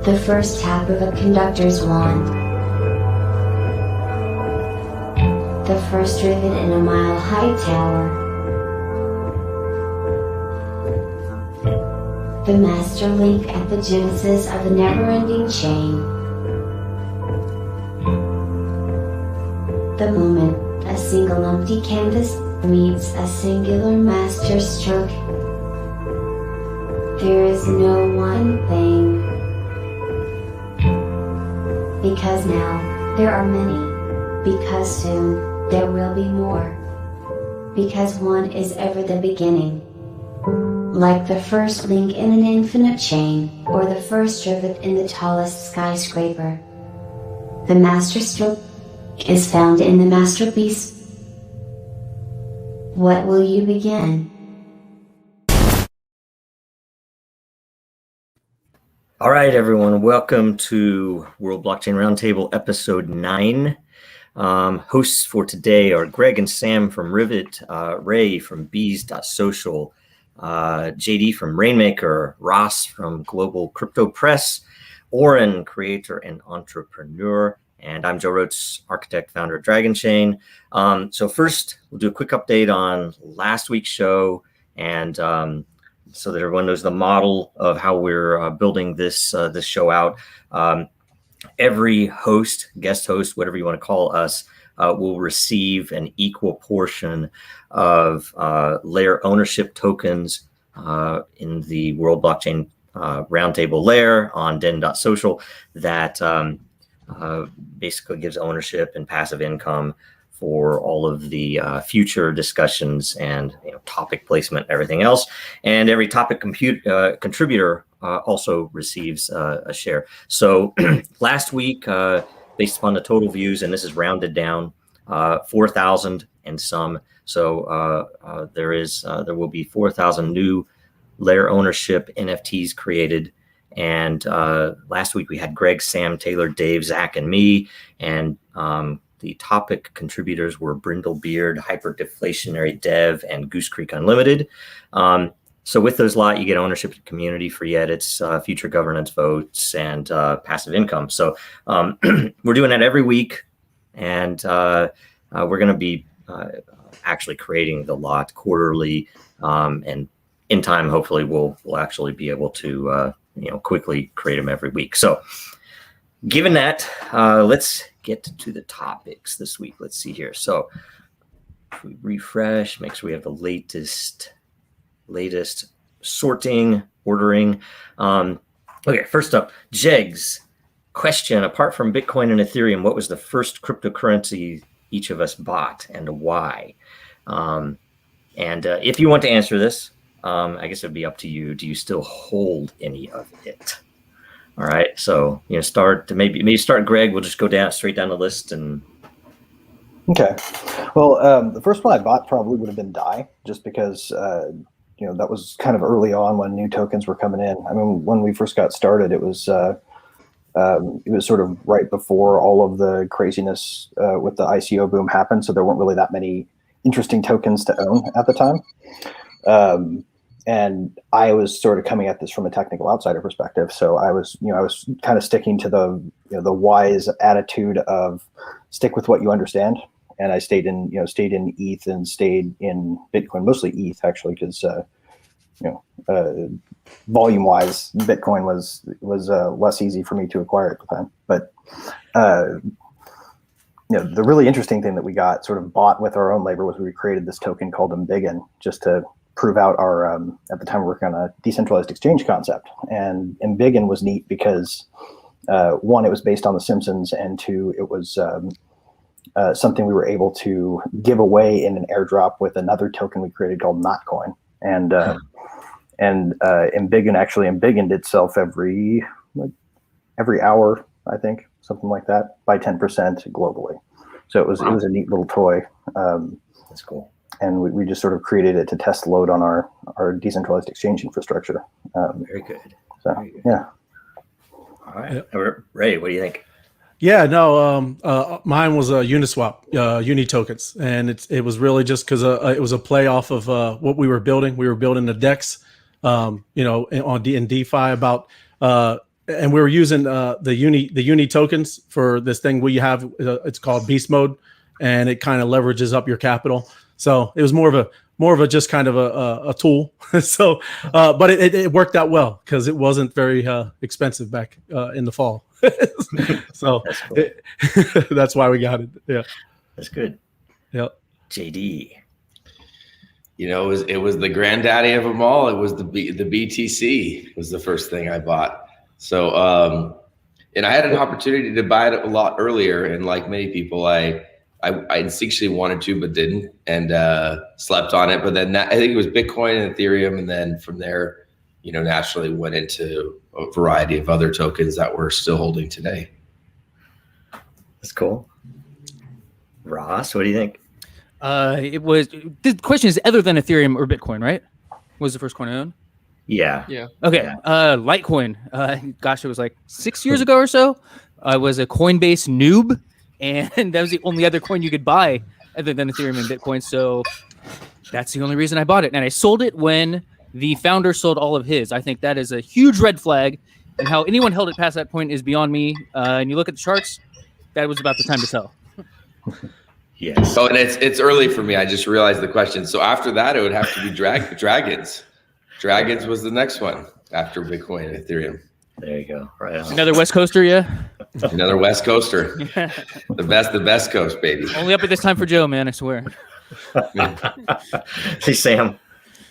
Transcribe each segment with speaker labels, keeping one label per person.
Speaker 1: The first tap of a conductor's wand. The first rivet in a mile-high tower. The master link at the genesis of the never-ending chain. The moment a single empty canvas meets a singular master stroke. There is no one thing. Because now, there are many. Because soon, there will be more. Because one is ever the beginning. Like the first link in an infinite chain, or the first rivet in the tallest skyscraper. The master stroke is found in the masterpiece. What will you begin?
Speaker 2: All right, everyone, welcome to World Blockchain Roundtable episode 9. Hosts for today are Greg and Sam from Rivet, Ray from Bees.Social, JD from Raiinmaker, Ross from Global Crypto Press, Orrin, creator and entrepreneur, and I'm Joe Roets, architect, founder of Dragonchain. So first, we'll do a quick update on last week's show, and so that everyone knows the model of how we're building this show out. Every host, guest host, whatever you want to call us, will receive an equal portion of layer ownership tokens in the World Blockchain Roundtable layer on Den.Social that basically gives ownership and passive income for all of the future discussions and topic placement and everything else. And every topic contributor also receives a share. So last week, based upon the total views, and this is rounded down, 4,000 and some. So there will be 4,000 new layer ownership NFTs created. And last week we had Greg, Sam, Taylor, Dave, Zach, and me. And the topic contributors were Brindlebeard, Hyperdeflationary Dev, and Goose Creek Unlimited. So with those lot, you get ownership of community, free edits, future governance votes, and passive income. So we're doing that every week, and we're going to be actually creating the lot quarterly, and in time, hopefully, we'll actually be able to quickly create them every week. So given that, let's get to the topics this week. Let's see here. So if we refresh, make sure we have the latest sorting, ordering. Okay, first up, Jegs. Question, apart from Bitcoin and Ethereum, what was the first cryptocurrency each of us bought and why? And if you want to answer this, I guess it'd be up to you. Do you still hold any of it? All right, so maybe start, Greg. We'll just go straight down the list. And
Speaker 3: okay, well, the first one I bought probably would have been DAI, just because that was kind of early on when new tokens were coming in. I mean, when we first got started, it was sort of right before all of the craziness with the ICO boom happened, so there weren't really that many interesting tokens to own at the time. And I was sort of coming at this from a technical outsider perspective. So I was kind of sticking to the wise attitude of stick with what you understand. And I stayed in ETH and stayed in Bitcoin, mostly ETH actually, because volume wise, Bitcoin was less easy for me to acquire at the time. But the really interesting thing that we got sort of bought with our own labor was we created this token called Embiggen, just to prove out our, at the time we were working on a decentralized exchange concept. And Embiggen was neat because one, it was based on The Simpsons, and two, it was something we were able to give away in an airdrop with another token we created called Notcoin. And Embiggen actually embiggened itself every hour, I think, something like that, by 10% globally. So it was a neat little toy.
Speaker 2: That's cool.
Speaker 3: And we just sort of created it to test load on our decentralized exchange infrastructure.
Speaker 2: Very good.
Speaker 3: So,
Speaker 2: Very good.
Speaker 3: Yeah.
Speaker 2: All right. Ray, what do you think?
Speaker 4: Yeah, no, mine was a Uniswap, Uni tokens. And it was really just because it was a play off of what we were building. We were building the DEX, in DeFi about and we were using the uni tokens for this thing we have. It's called beast mode, and it kind of leverages up your capital. So it was more of a just kind of a tool. So, but it worked out well because it wasn't very expensive back in the fall. So
Speaker 2: That's cool.
Speaker 4: that's why we got it. Yeah,
Speaker 2: That's good.
Speaker 4: Yep.
Speaker 2: JD.
Speaker 5: You know, it was the granddaddy of them all. It was the BTC was the first thing I bought. So, and I had an opportunity to buy it a lot earlier. And like many people, I instinctually wanted to, but didn't, and slept on it. But then I think it was Bitcoin and Ethereum. And then from there, you know, naturally went into a variety of other tokens that we're still holding today.
Speaker 2: That's cool. Ross, what do you think?
Speaker 6: The question is other than Ethereum or Bitcoin, right? Was the first coin I owned?
Speaker 2: Yeah.
Speaker 6: Okay.
Speaker 2: Yeah.
Speaker 6: Litecoin. Gosh, it was like 6 years ago or so. I was a Coinbase noob, and that was the only other coin you could buy other than Ethereum and Bitcoin. So that's the only reason I bought it. And I sold it when the founder sold all of his. I think that is a huge red flag, and how anyone held it past that point is beyond me. And you look at the charts, that was about the time to sell.
Speaker 2: Yes.
Speaker 5: Oh, and it's early for me. I just realized the question. So after that, it would have to be Dragons. Dragons was the next one after Bitcoin and Ethereum.
Speaker 2: There you go. Right on.
Speaker 6: Another West Coaster, yeah?
Speaker 5: Another West Coaster. The best coast, baby.
Speaker 6: Only up at this time for Joe, man, I swear.
Speaker 2: Hey, Sam.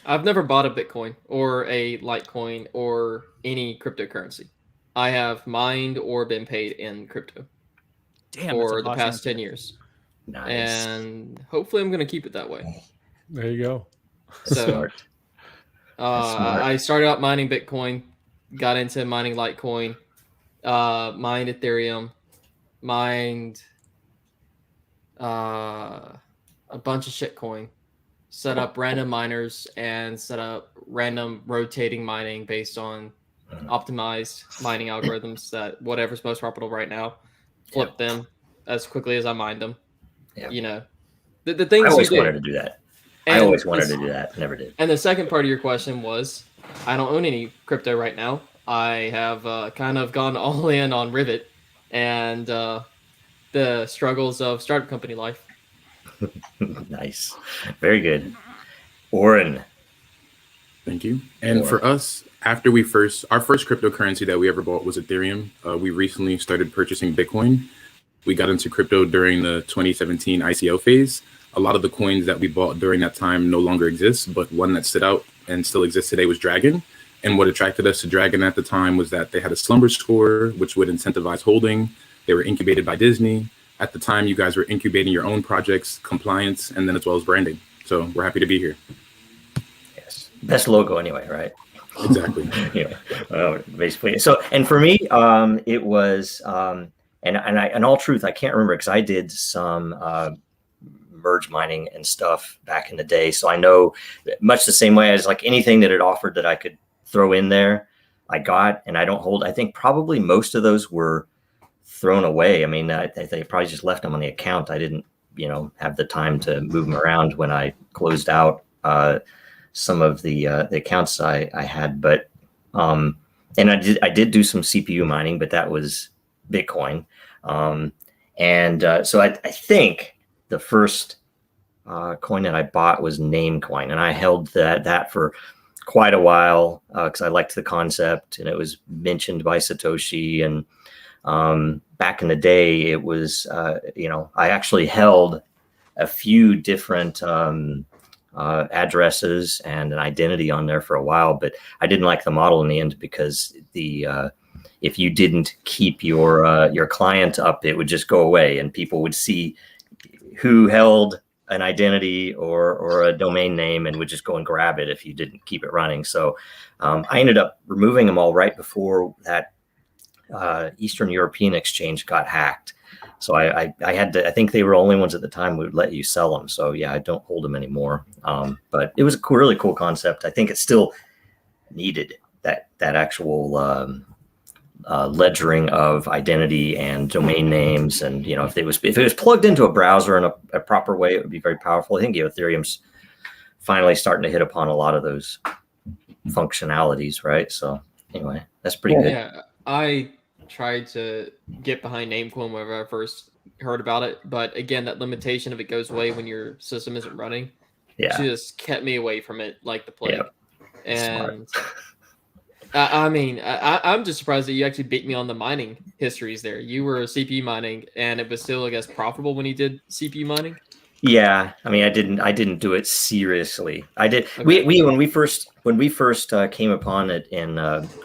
Speaker 7: I've never bought a Bitcoin or a Litecoin or any cryptocurrency. I have mined or been paid in crypto for the past 10 years.
Speaker 2: Nice.
Speaker 7: And hopefully I'm going to keep it that way.
Speaker 4: There you go.
Speaker 7: So
Speaker 2: Smart.
Speaker 7: I started out mining Bitcoin, got into mining Litecoin, mined Ethereum, mined a bunch of shitcoin, set up random miners, and set up random rotating mining based on optimized mining algorithms that whatever's most profitable right now, flip them as quickly as I mined them.
Speaker 2: Yeah.
Speaker 7: You know, the things
Speaker 2: I always
Speaker 7: you do.
Speaker 2: wanted to do that.
Speaker 7: And
Speaker 2: I always wanted to do that. Never did.
Speaker 7: And the second part of your question was, I don't own any crypto right now. I have kind of gone all in on Rivet and the struggles of startup company life.
Speaker 2: Nice. Very good. Orrin.
Speaker 8: Thank you. And for us, after our first cryptocurrency that we ever bought was Ethereum. We recently started purchasing Bitcoin. We got into crypto during the 2017 ICO phase. A lot of the coins that we bought during that time no longer exist, but one that stood out and still exists today was Dragon. And what attracted us to Dragon at the time was that they had a slumber score, which would incentivize holding. They were incubated by Disney. At the time, you guys were incubating your own projects, compliance, and then as well as branding. So we're happy to be here.
Speaker 2: Yes. Best logo anyway, right?
Speaker 8: Exactly.
Speaker 2: Yeah. Basically. So, and for me, it was, and in all truth, I can't remember because I did some merge mining and stuff back in the day. So I know much the same way as like anything that it offered that I could throw in there, I got, and I don't hold. I think probably most of those were thrown away. I mean, they probably just left them on the account. I didn't, have the time to move them around when I closed out some of the accounts I had. But and I did do some CPU mining, but that was Bitcoin. So I think the first coin that I bought was Namecoin, and I held that for quite a while because I liked the concept, and it was mentioned by Satoshi. And back in the day, it was I actually held a few different addresses and an identity on there for a while, but I didn't like the model in the end because if you didn't keep your client up, it would just go away, and people would see who held an identity or a domain name and would just go and grab it if you didn't keep it running. So I ended up removing them all right before that Eastern European exchange got hacked. So I had to, I think they were the only ones at the time who would let you sell them. So yeah, I don't hold them anymore. But it was a really cool concept. I think it still needed that actual ledgering of identity and domain names. And, if it was plugged into a browser in a proper way, it would be very powerful. I think Ethereum's finally starting to hit upon a lot of those functionalities, right? So anyway, that's pretty good.
Speaker 7: Yeah. I tried to get behind Namecoin whenever I first heard about it, but again, that limitation of it goes away when your system isn't running.
Speaker 2: Yeah.
Speaker 7: Just kept me away from it like the plague.
Speaker 2: Yep.
Speaker 7: And I mean, I'm just surprised that you actually beat me on the mining histories there. You were CPU mining, and it was still, I guess, profitable when you did CPU mining.
Speaker 2: Yeah, I mean, I didn't do it seriously. I did.
Speaker 7: Okay.
Speaker 2: We when we first came upon it in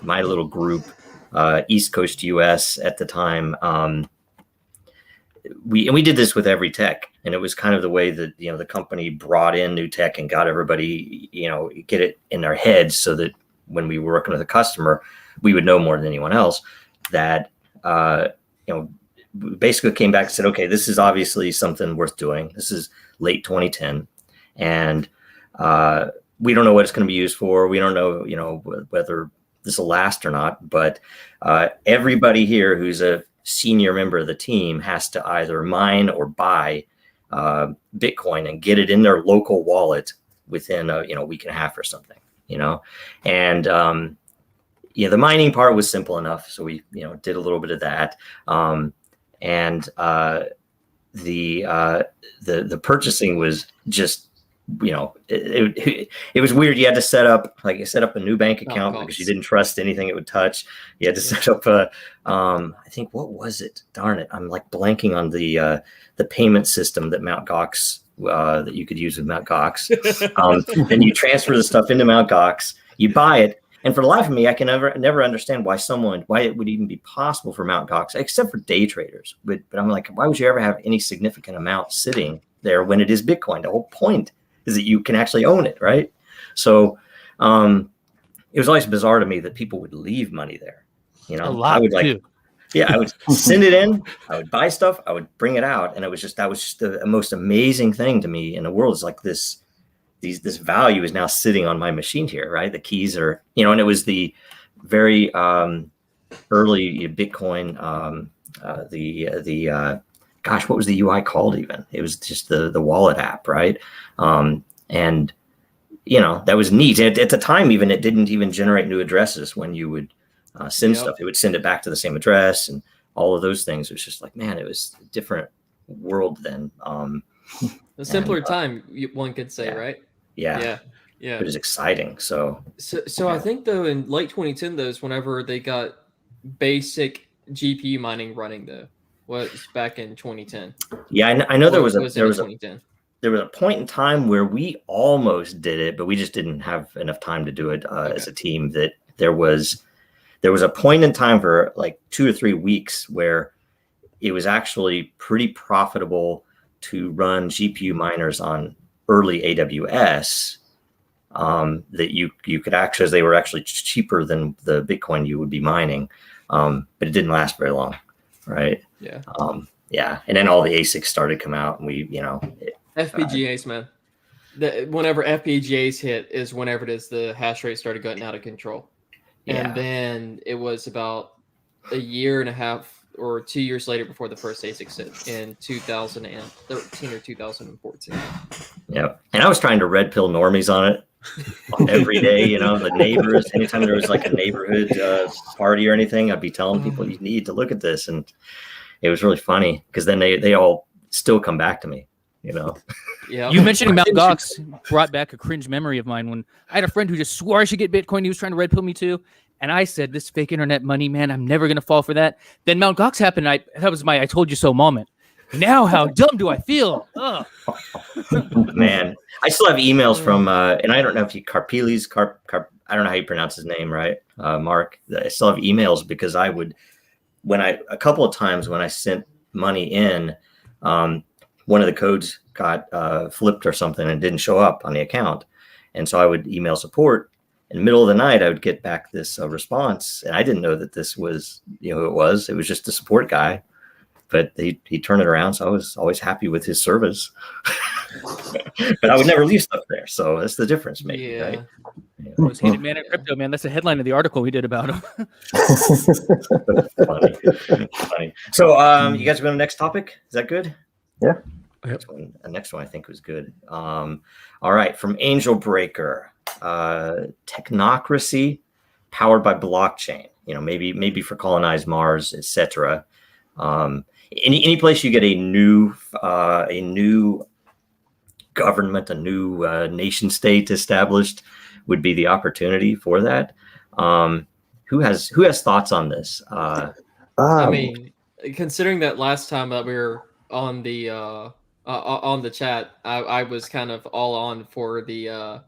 Speaker 2: my little group, East Coast US at the time. We did this with every tech, and it was kind of the way that the company brought in new tech and got everybody get it in their heads so that when we were working with a customer, we would know more than anyone else that basically came back and said, okay, this is obviously something worth doing. This is late 2010, and we don't know what it's going to be used for. We don't know whether this will last or not. But everybody here who's a senior member of the team has to either mine or buy Bitcoin and get it in their local wallet within a week and a half or something. And the mining part was simple enough, so we did a little bit of that. And the purchasing was just it was weird. You had to set up a new bank account because you didn't trust anything it would touch. You had to set up a I think, what was it? Darn it, I'm like blanking on the payment system that Mt. Gox that you could use with Mt. Gox. Then you transfer the stuff into Mt. Gox, you buy it. And for the life of me, I can never understand why it would even be possible for Mt. Gox, except for day traders. But I'm like, why would you ever have any significant amount sitting there when it is Bitcoin? The whole point is that you can actually own it, right? So it was always bizarre to me that people would leave money there.
Speaker 6: A lot
Speaker 2: I would
Speaker 6: too.
Speaker 2: I would send it in, I would buy stuff, I would bring it out, and that was just the most amazing thing to me in the world. Is like this value is now sitting on my machine here, right? The keys are, and it was the very early Bitcoin, gosh, what was the UI called even? It was just the wallet app, right? And that was neat. At the time, even it didn't even generate new addresses when you would send stuff. It would send it back to the same address and all of those things. It was just like, man, it was a different world then.
Speaker 7: A simpler time, one could say, right?
Speaker 2: Yeah. It was exciting. So
Speaker 7: I think though in late 2010, those whenever they got basic GPU mining running though, was back in 2010.
Speaker 2: Yeah, I know there was a point in time where we almost did it, but we just didn't have enough time to do it as a team. That there was a point in time for like 2 or 3 weeks where it was actually pretty profitable to run GPU miners on early AWS. That you could access. They were actually cheaper than the Bitcoin you would be mining, but it didn't last very long, right?
Speaker 7: Yeah.
Speaker 2: And then all the ASICs started to come out, and we,
Speaker 7: FPGAs, man. Whenever FPGAs hit is whenever it is the hash rate started getting out of control. And then it was about a year and a half or 2 years later before the first ASICs hit in 2013 or 2014.
Speaker 2: Yep. And I was trying to red pill normies on it every day, the neighbors, anytime there was like a neighborhood party or anything, I'd be telling people, you need to look at this. And it was really funny because then they all still come back to me,
Speaker 7: Yeah.
Speaker 6: You mentioning Mt. Gox brought back a cringe memory of mine when I had a friend who just swore I should get Bitcoin. He was trying to red pill me too. And I said, this fake internet money, man, I'm never going to fall for that. Then Mt. Gox happened. That was my I told you so moment. Now how dumb do I feel?
Speaker 2: Man, I still have emails from, and I don't know if Karpeles, I don't know how you pronounce his name, right? Mark. I still have emails because I would, a couple of times when I sent money in, one of the codes got flipped or something and didn't show up on the account. And so I would email support. In the middle of the night, I would get back this response. And I didn't know that this was, who it was. It was just the support guy. But he turned it around. So I was always happy with his service. But I would never leave stuff there. So that's the difference, maybe, right? Yeah.
Speaker 6: Most hated man in crypto, man. That's the headline of the article we did about him.
Speaker 2: Funny. So you guys go to the next topic? Is that good?
Speaker 3: Yeah.
Speaker 2: The next one I think was good. All right, from Angel Breaker, technocracy powered by blockchain. maybe for colonized Mars, etc. Any place you get a new government, a new nation state established, would be the opportunity for that. Who has thoughts on this?
Speaker 7: I mean, considering that last time that we were on the chat, I was kind of all on for the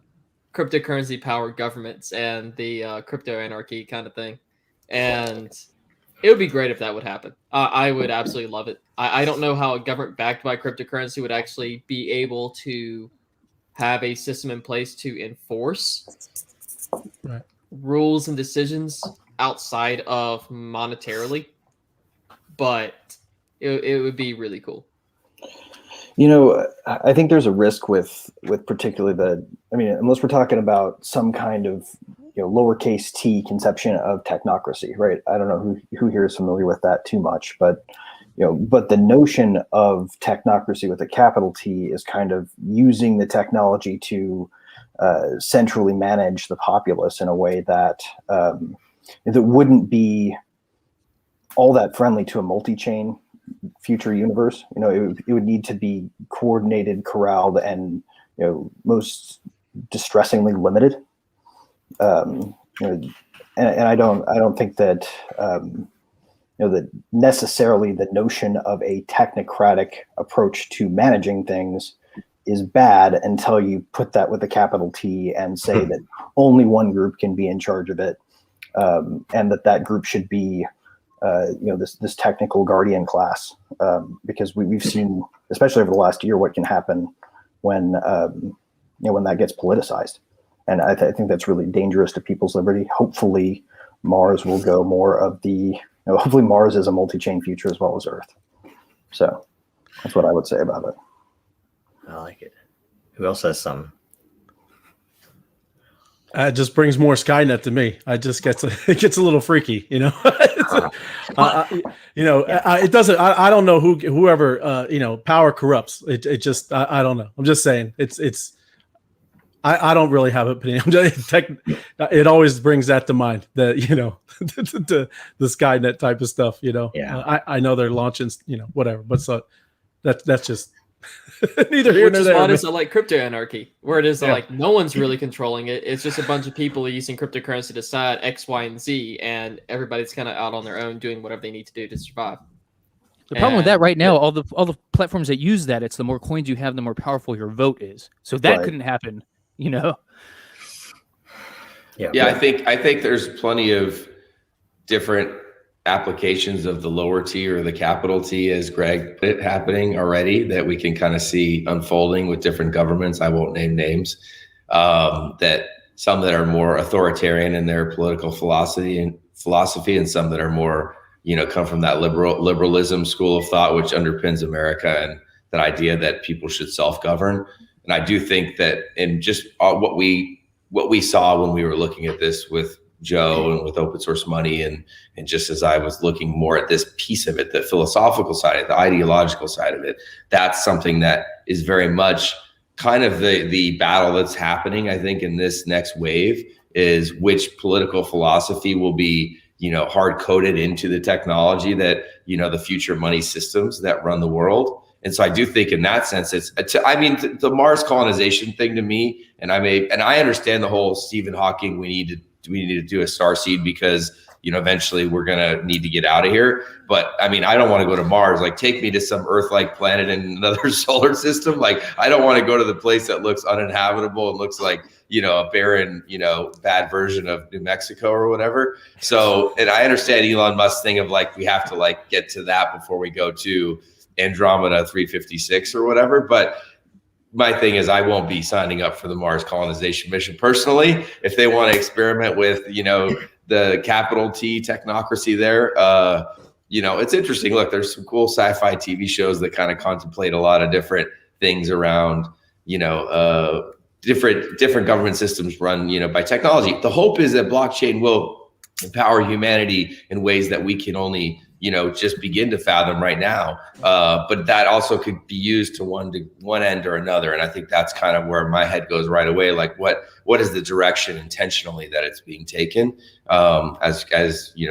Speaker 7: cryptocurrency powered governments and the crypto anarchy kind of thing, and it would be great if that would happen. I would absolutely love it. I don't know how a government backed by cryptocurrency would actually be able to have a system in place to enforce rules and decisions outside of monetarily, but it would be really cool.
Speaker 3: I think there's a risk with particularly unless we're talking about some kind of lowercase t conception of technocracy, right? I don't know who here is familiar with that too much, but the notion of technocracy with a capital T is kind of using the technology to centrally manage the populace in a way that that wouldn't be all that friendly to a multi-chain future universe. It would need to be coordinated, corralled, and most distressingly limited. And I don't think that that necessarily the notion of a technocratic approach to managing things is bad until you put that with a capital T and say that only one group can be in charge of it, and that group should be this technical guardian class, because we've seen, especially over the last year, what can happen when that gets politicized. And I think that's really dangerous to people's liberty. Hopefully Mars will go more of the, hopefully Mars is a multi-chain future as well as Earth. So that's what I would say about it.
Speaker 2: I like it. Who else has some?
Speaker 4: It just brings more Skynet to me. It gets a little freaky, It doesn't. I don't know whoever power corrupts. It just. I don't know. I'm just saying. I don't really have an opinion. It always brings that to mind. That the Skynet type of stuff.
Speaker 2: Yeah.
Speaker 4: I know they're launching. Whatever. But so that's just. Neither here
Speaker 7: Which
Speaker 4: nor
Speaker 7: is
Speaker 4: there.
Speaker 7: why it's like crypto anarchy, where it is like no one's really controlling it. It's just a bunch of people using cryptocurrency to decide X, Y, and Z, and everybody's kind of out on their own doing whatever they need to do to survive.
Speaker 6: The problem with that right now, all the platforms that use that, it's the more coins you have, the more powerful your vote is. So that couldn't happen,
Speaker 2: Yeah.
Speaker 5: I think there's plenty of different applications of the lower T or the capital T, as Greg put it, happening already that we can kind of see unfolding with different governments. I won't name names. That some that are more authoritarian in their political philosophy, and some that are more, come from that liberalism school of thought, which underpins America and that idea that people should self-govern. And I do think that in just what we saw when we were looking at this with Joe and with open source money, and just as I was looking more at this piece of it, the philosophical side, the ideological side of it, that's something that is very much kind of the battle that's happening, I think, in this next wave, is which political philosophy will be, hard coded into the technology that, the future money systems that run the world. And so I do think in that sense, the Mars colonization thing to me, and I understand the whole Stephen Hawking, we need to do a star seed because, eventually we're going to need to get out of here. But I don't want to go to Mars. Like, take me to some Earth-like planet in another solar system. Like, I don't want to go to the place that looks uninhabitable and looks like, a barren, bad version of New Mexico or whatever. So, and I understand Elon Musk's thing of like, we have to get to that before we go to Andromeda 356 or whatever. But my thing is, I won't be signing up for the Mars colonization mission personally. If they want to experiment with, the capital T technocracy there, it's interesting. Look, there's some cool sci-fi TV shows that kind of contemplate a lot of different things around, different government systems run, by technology. The hope is that blockchain will empower humanity in ways that we can only just begin to fathom right now. But that also could be used to one end or another. And I think that's kind of where my head goes right away. Like what is the direction intentionally that it's being taken? As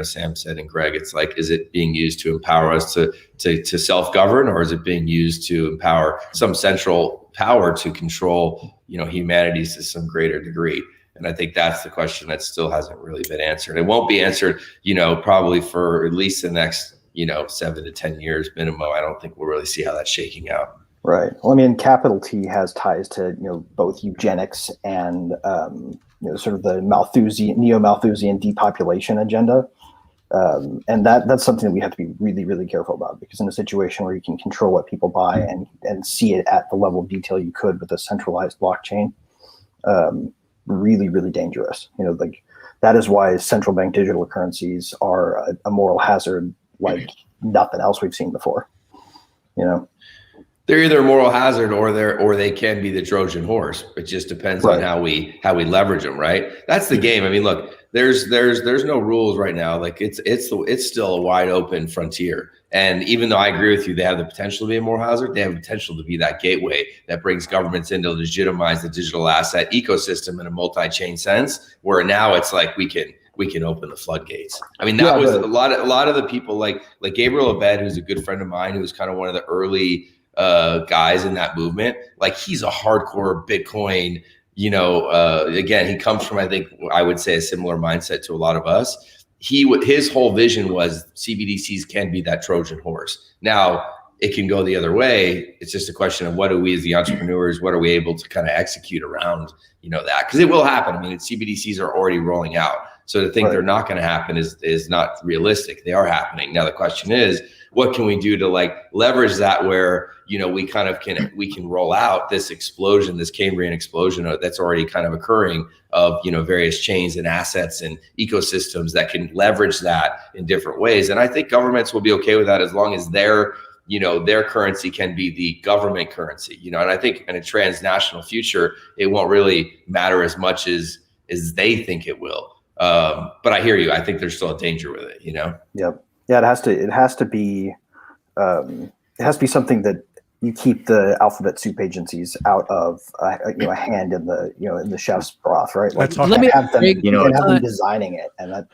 Speaker 5: Sam said, and Greg, it's like, is it being used to empower us to self-govern, or is it being used to empower some central power to control, humanity to some greater degree? And I think that's the question that still hasn't really been answered. It won't be answered, probably for at least the next, 7 to 10 years minimum. I don't think we'll really see how that's shaking out.
Speaker 3: Right. Well, I mean, capital T has ties to, both eugenics and, sort of the neo-Malthusian depopulation agenda. And that's something that we have to be really, really careful about, because in a situation where you can control what people buy and see it at the level of detail you could with a centralized blockchain, really, really dangerous. Like that is why central bank digital currencies are a moral hazard like nothing else we've seen before.
Speaker 5: They're either a moral hazard or they can be the Trojan horse. It just depends on how we leverage them, right? That's the game. I mean, look, there's no rules right now. Like it's still a wide open frontier. And even though I agree with you, they have the potential to be a moral hazard, they have the potential to be that gateway that brings governments in to legitimize the digital asset ecosystem in a multi-chain sense, where now it's like we can open the floodgates. I mean, that was a lot of the people like Gabriel Abed, who's a good friend of mine, who was kind of one of the early guys in that movement. Like he's a hardcore Bitcoin, again, he comes from, I think I would say, a similar mindset to a lot of us. His whole vision was CBDCs can be that Trojan horse. Now it can go the other way. It's just a question of what do we as the entrepreneurs, what are we able to kind of execute around, that? Because it will happen. I mean, CBDCs are already rolling out. So to think they're not going to happen is not realistic. They are happening. Now the question is, what can we do to leverage that where, we can roll out this explosion, this Cambrian explosion that's already kind of occurring of, various chains and assets and ecosystems that can leverage that in different ways. And I think governments will be okay with that as long as their currency can be the government currency, and I think in a transnational future, it won't really matter as much as they think it will. But I hear you. I think there's still a danger with it, Yep.
Speaker 3: Yeah. It has to be something that you keep the alphabet soup agencies out of, a hand in the chef's broth, right? Like
Speaker 4: That's
Speaker 3: you can't have them designing it. And that,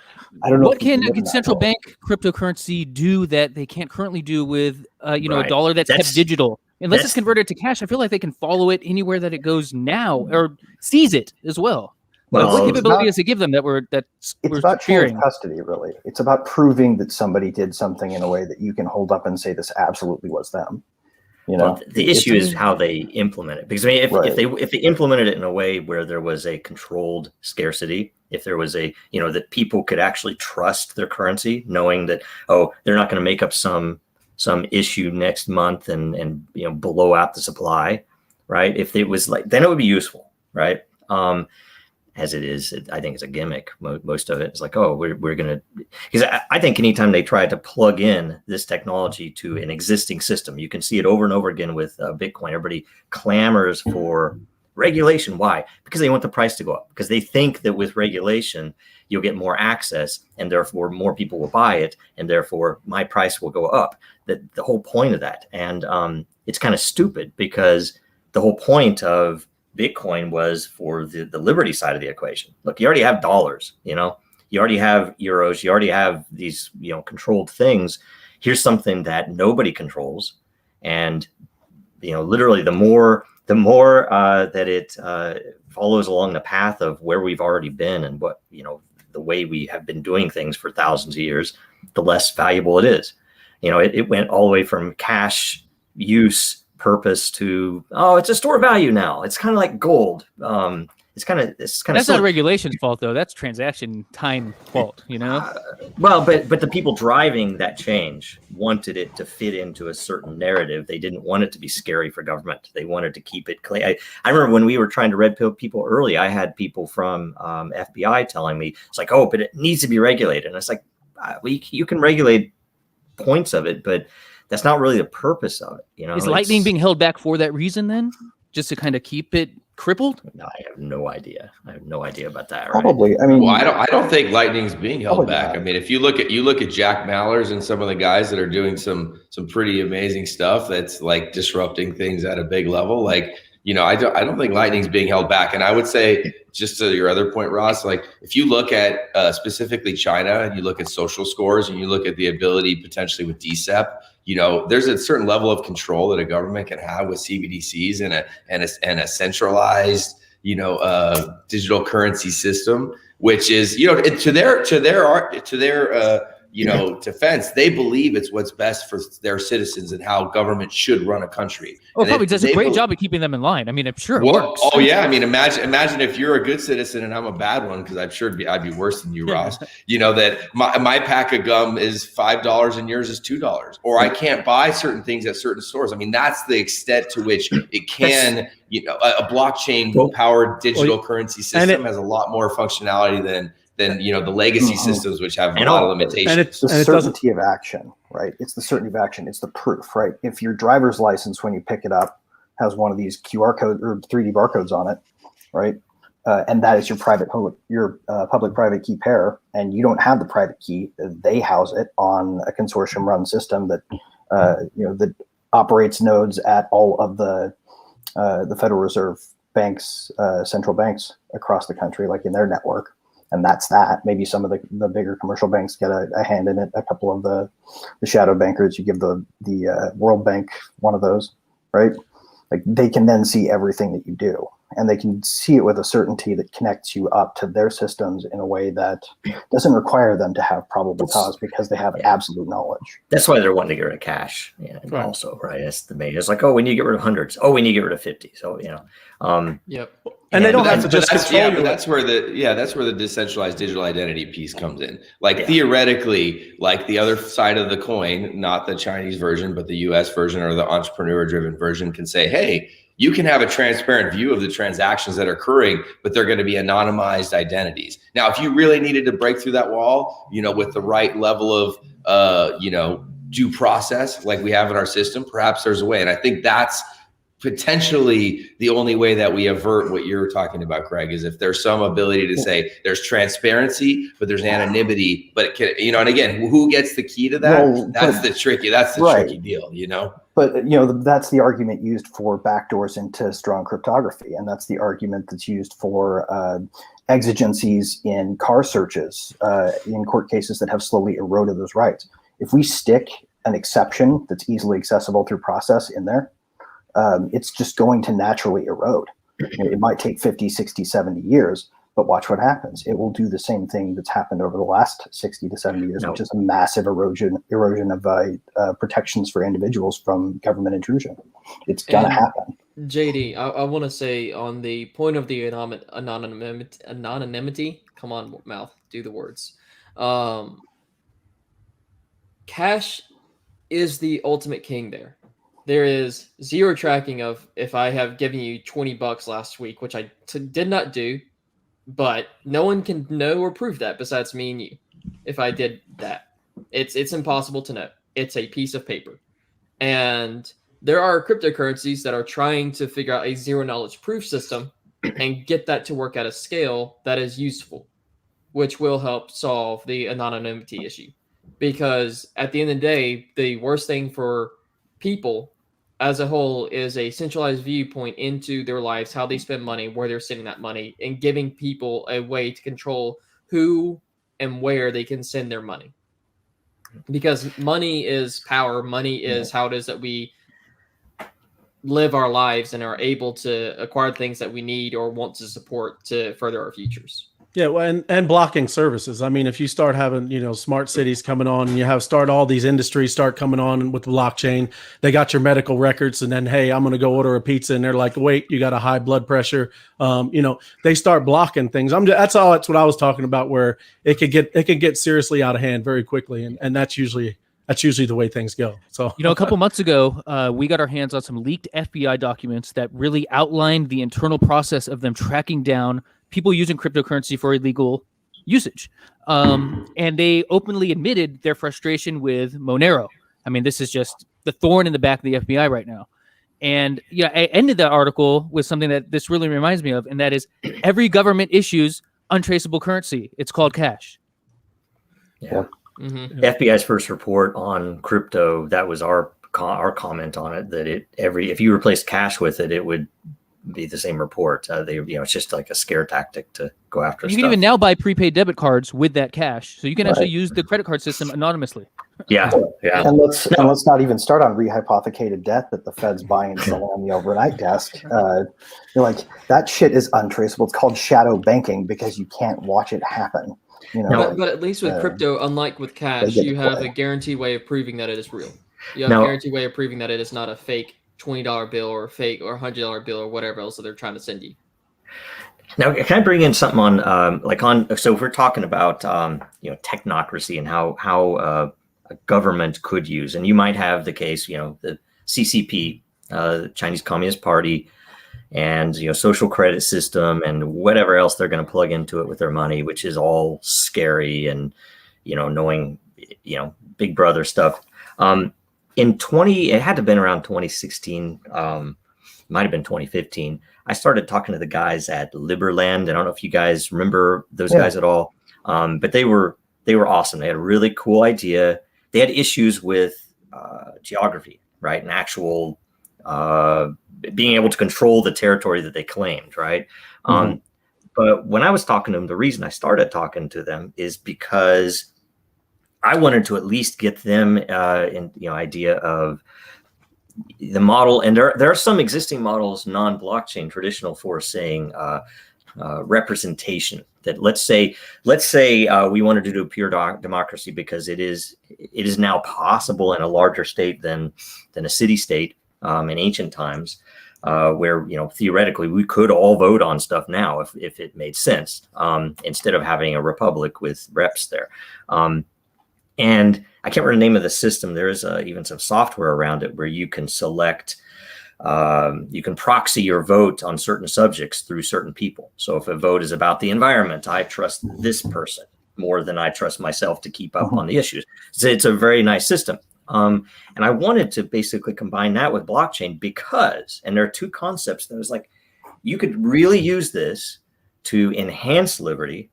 Speaker 3: I don't know.
Speaker 6: What can a central bank cryptocurrency do that they can't currently do with, a dollar that's kept digital? Unless it's converted to cash, I feel like they can follow it anywhere that it goes now, or seize it as well. Well, what capability does it give them it's
Speaker 3: about
Speaker 6: fearing?
Speaker 3: chain of custody, really. It's about proving that somebody did something in a way that you can hold up and say this absolutely was them.
Speaker 2: Well, the issue is how they implement it. Because I mean, if they implemented it in a way where there was a controlled scarcity, if there was that people could actually trust their currency, knowing that they're not going to make up some issue next month and blow out the supply, right? If it was then it would be useful, right? As it is, I think it's a gimmick. Most of it is like, we're going to, because I think anytime they try to plug in this technology to an existing system, you can see it over and over again with Bitcoin. Everybody clamors for regulation. Why? Because they want the price to go up, because they think that with regulation, you'll get more access and therefore more people will buy it. And therefore my price will go up. The whole point of that. And it's kind of stupid, because the whole point of Bitcoin was for the liberty side of the equation. Look, you already have dollars, you already have euros, you already have these, controlled things. Here's something that nobody controls. And, literally the more that it follows along the path of where we've already been and what, the way we have been doing things for thousands of years, the less valuable it is. It went all the way from cash use purpose to it's a store value now. It's kind of like gold. That's
Speaker 6: not regulation's fault though. That's transaction time fault.
Speaker 2: Well, but the people driving that change wanted it to fit into a certain narrative. They didn't want it to be scary for government. They wanted to keep it clean. I remember when we were trying to red pill people early, I had people from FBI telling me it's like, but it needs to be regulated. And it's like, you can regulate points of it, but that's not really the purpose of it.
Speaker 6: Is Lightning being held back for that reason then? Just to kind of keep it crippled?
Speaker 2: No, I have no idea. I have no idea about that.
Speaker 3: Probably. I mean,
Speaker 5: Well, I don't think Lightning's being held
Speaker 3: Probably
Speaker 5: back.
Speaker 3: not.
Speaker 5: I mean, if you look at Jack Mallers and some of the guys that are doing some pretty amazing stuff that's like disrupting things at a big level, like, I don't think Lightning's being held back. And I would say, just to your other point, Ross, like if you look at specifically China and you look at social scores and you look at the ability potentially with DCEP, there's a certain level of control that a government can have with CBDCs and a centralized, digital currency system, which is, to their defense, they believe it's what's best for their citizens and how government should run a country.
Speaker 6: Oh, it probably does a great job of keeping them in line. I mean, I'm sure it works.
Speaker 5: Oh yeah, I mean, imagine if you're a good citizen and I'm a bad one, because I'm sure I'd be worse than you, Ross. That my pack of gum is $5 and yours is $2, or I can't buy certain things at certain stores. I mean, that's the extent to which it can. A blockchain powered digital currency system has a lot more functionality than the legacy systems, which have a lot of limitations.
Speaker 3: And it's the certainty of action, right? It's the certainty of action. It's the proof, right? If your driver's license, when you pick it up, has one of these QR code or 3D barcodes on it, right? And that is your public-private key pair, and you don't have the private key, they house it on a consortium-run system that that operates nodes at all of the Federal Reserve banks, central banks across the country, like in their network. And that's that. Maybe some of the bigger commercial banks get a hand in it. A couple of the shadow bankers, you give the World Bank one of those, right? Like they can then see everything that you do, and they can see it with a certainty that connects you up to their systems in a way that doesn't require them to have probable cause, because they have absolute knowledge.
Speaker 2: That's why they're wanting to get rid of cash. Yeah, and also, right? That's the main. It's like, oh, we need to get rid of hundreds. Oh, we need to get rid of 50. So
Speaker 7: Yep.
Speaker 4: And they don't have to just control you.
Speaker 5: That's where the decentralized digital identity piece comes in. Like theoretically, like the other side of the coin, not the Chinese version, but the US version or the entrepreneur-driven version, can say, hey, you can have a transparent view of the transactions that are occurring, but they're going to be anonymized identities. Now, if you really needed to break through that wall, with the right level of due process like we have in our system, perhaps there's a way. And I think that's potentially the only way that we avert what you're talking about, Craig, is if there's some ability to say there's transparency, but there's anonymity, but it can, and again, who gets the key to that? That's the tricky deal,
Speaker 3: But that's the argument used for backdoors into strong cryptography, and that's the argument that's used for exigencies in car searches in court cases that have slowly eroded those rights. If we stick an exception that's easily accessible through process in there, it's just going to naturally erode. It might take 50, 60, 70 years, but watch what happens. It will do the same thing that's happened over the last 60 to 70 years, which is a massive erosion of protections for individuals from government intrusion. It's going to happen.
Speaker 7: JD, I want to say on the point of the anonymity, come on, mouth, do the words. Cash is the ultimate king there. There is zero tracking of if I have given you $20 last week, which I did not do, but no one can know or prove that besides me and you. If I did that, it's impossible to know. It's a piece of paper. And there are cryptocurrencies that are trying to figure out a zero knowledge proof system and get that to work at a scale that is useful, which will help solve the anonymity issue. Because at the end of the day, the worst thing for people as a whole is a centralized viewpoint into their lives, how they spend money, where they're spending that money, and giving people a way to control who and where they can send their money. Because money is power. Money is how it is that we live our lives and are able to acquire things that we need or want to support to further our futures.
Speaker 4: Yeah, well, and blocking services. I mean, if you start having, smart cities coming on, and you start all these industries start coming on with the blockchain, they got your medical records, and then, hey, I'm going to go order a pizza, and they're like, wait, you got a high blood pressure. They start blocking things. That's what I was talking about, where it could get seriously out of hand very quickly, and that's usually the way things go. So,
Speaker 6: a couple months ago, we got our hands on some leaked FBI documents that really outlined the internal process of them tracking down people using cryptocurrency for illegal usage. And they openly admitted their frustration with Monero. I mean, this is just the thorn in the back of the FBI right now. And yeah, I ended the article with something that this really reminds me of, and that is every government issues untraceable currency. It's called cash.
Speaker 2: Yeah.
Speaker 7: Mm-hmm.
Speaker 2: FBI's first report on crypto, that was our comment on it, that if you replaced cash with it, it would be the same report. It's just like a scare tactic to go after
Speaker 6: You
Speaker 2: stuff.
Speaker 6: can even now buy prepaid debit cards with that cash, so you can actually use the credit card system anonymously.
Speaker 2: Yeah.
Speaker 3: And let's not even start on rehypothecated debt that the Fed's buying and selling on the overnight desk. Like that shit is untraceable. It's called shadow banking because you can't watch it happen.
Speaker 7: But at least with crypto, unlike with cash, you have a guaranteed way of proving that it is real. You have a guaranteed way of proving that it is not a fake $20 bill or a fake or $100 bill or whatever else that they're trying to send you.
Speaker 2: Now, can I bring in something on, so if we're talking about, technocracy and how a government could use, and you might have the case, the CCP, the Chinese Communist Party, and, social credit system and whatever else they're going to plug into it with their money, which is all scary and, knowing, big brother stuff. It had to have been around 2016, might have been 2015. I started talking to the guys at Liberland. I don't know if you guys remember those guys at all, but they were awesome. They had a really cool idea. They had issues with geography, right, and actual being able to control the territory that they claimed, right. But when I was talking to them, the reason I started talking to them is because I wanted to at least get them idea of the model. And there are some existing models, non-blockchain, traditional, for saying representation. That let's say we wanted to do a pure democracy because it is now possible in a larger state than a city state in ancient times, where theoretically we could all vote on stuff now if it made sense, instead of having a republic with reps there. And I can't remember the name of the system. There is even some software around it where you can select, you can proxy your vote on certain subjects through certain people. So if a vote is about the environment, I trust this person more than I trust myself to keep up on the issues. So it's a very nice system. And I wanted to basically combine that with blockchain because, and there are two concepts that was like, you could really use this to enhance liberty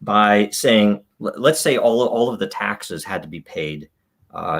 Speaker 2: by saying, let's say all of the taxes had to be paid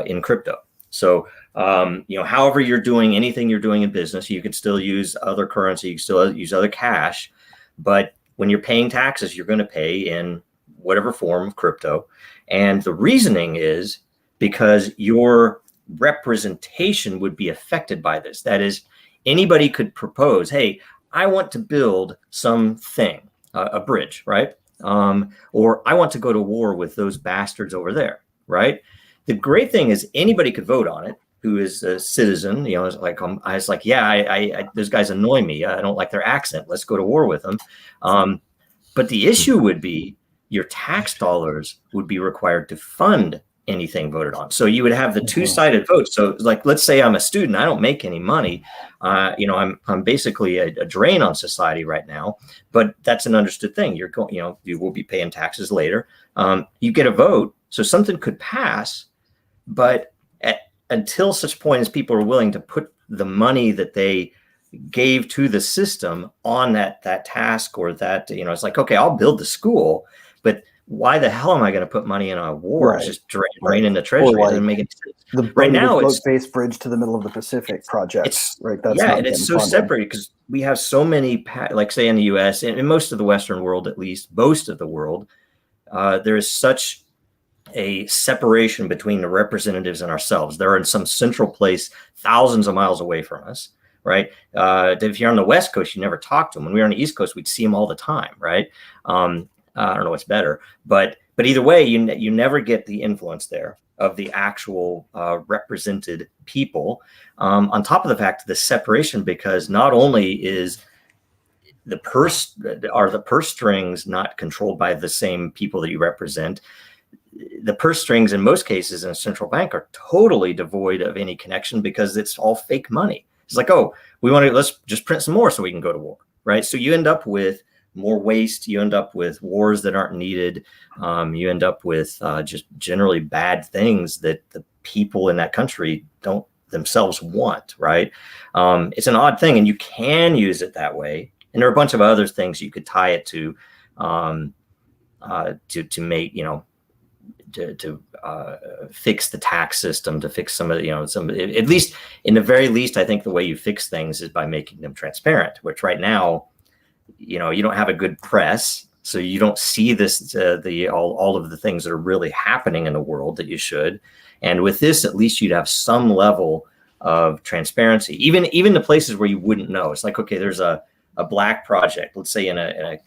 Speaker 2: in crypto. So, however you're doing anything you're doing in business, you could still use other currency, you can still use other cash, but when you're paying taxes, you're going to pay in whatever form of crypto. And the reasoning is because your representation would be affected by this. That is, anybody could propose, hey, I want to build something, a bridge, right? Or I want to go to war with those bastards over there, right? The great thing is anybody could vote on it who is a citizen. It's like, I was like, yeah, those guys annoy me. I don't like their accent. Let's go to war with them. But the issue would be your tax dollars would be required to fund anything voted on. So you would have the two-sided vote. So like, let's say I'm a student, I don't make any money. I'm basically a drain on society right now, but that's an understood thing. You're going, you will be paying taxes later. You get a vote. So something could pass, but until such point as people are willing to put the money that they gave to the system on that task or that, it's like, okay, I'll build the school, but why the hell am I going to put money in a war? Right. It's just draining the treasury. It doesn't make any sense. Right now, it's
Speaker 3: boat-based bridge to the middle of the Pacific project. Right.
Speaker 2: That's and it's so separated because we have so many, like say in the U.S. and in most of the Western world, at least most of the world, there is such a separation between the representatives and ourselves. They're in some central place, thousands of miles away from us. Right. If you're on the West Coast, you never talk to them. When we were on the East Coast, we'd see them all the time. Right. I don't know what's better, but either way, you never get the influence there of the actual represented people. On top of the fact, the separation, because not only is the purse strings not controlled by the same people that you represent, the purse strings in most cases in a central bank are totally devoid of any connection because it's all fake money. It's like, oh, let's just print some more so we can go to war, right? So you end up with more waste. You end up with wars that aren't needed. You end up with just generally bad things that the people in that country don't themselves want, right? It's an odd thing, and you can use it that way. And there are a bunch of other things you could tie it to make, to fix the tax system, to fix some of the, at least in the very least, I think the way you fix things is by making them transparent, which right now, you don't have a good press. So you don't see this, all of the things that are really happening in the world that you should. And with this, at least you'd have some level of transparency, even the places where you wouldn't know. It's like, okay, there's a black project, let's say in a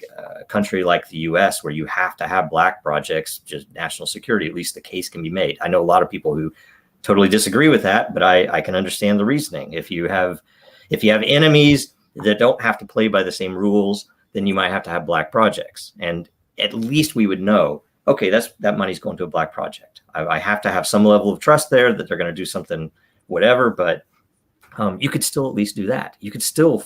Speaker 2: country like the US, where you have to have black projects, just national security, at least the case can be made. I know a lot of people who totally disagree with that, but I can understand the reasoning. If you have enemies that don't have to play by the same rules, then you might have to have black projects. And at least we would know, okay, that money's going to a black project. I have to have some level of trust there that they're going to do something, whatever, but you could still at least do that. You could still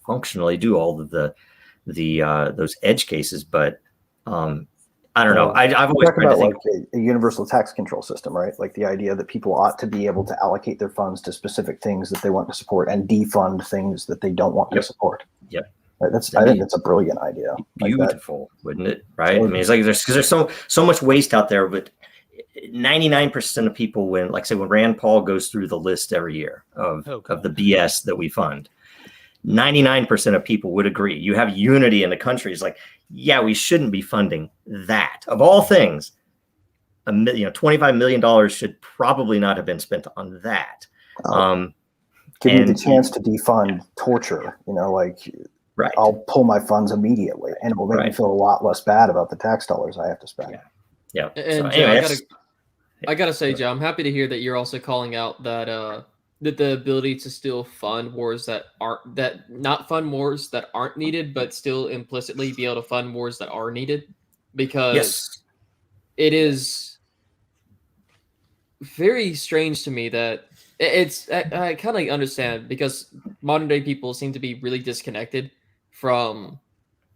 Speaker 2: functionally do all of those edge cases, but I don't know. I've always tried to think
Speaker 3: like a universal tax control system, right? Like the idea that people ought to be able to allocate their funds to specific things that they want to support and defund things that they don't want to support.
Speaker 2: Yep.
Speaker 3: Right? I think that's a brilliant idea.
Speaker 2: Beautiful, wouldn't it? Right? I mean, it's like there's so much waste out there, but 99% of people, when Rand Paul goes through the list every year of the BS that we fund, 99% of people would agree. You have unity in the country. It's like, yeah, we shouldn't be funding that. Of all things, $25 million should probably not have been spent on that.
Speaker 3: Give you the chance to defund torture,
Speaker 2: right.
Speaker 3: I'll pull my funds immediately, and it will make me feel a lot less bad about the tax dollars I have to spend.
Speaker 2: Yeah.
Speaker 7: And
Speaker 2: so, anyway,
Speaker 7: I gotta say, Joe, I'm happy to hear that you're also calling out that that the ability to still fund wars not fund wars that aren't needed, but still implicitly be able to fund wars that are needed, because it is very strange to me that I kind of understand, because modern day people seem to be really disconnected from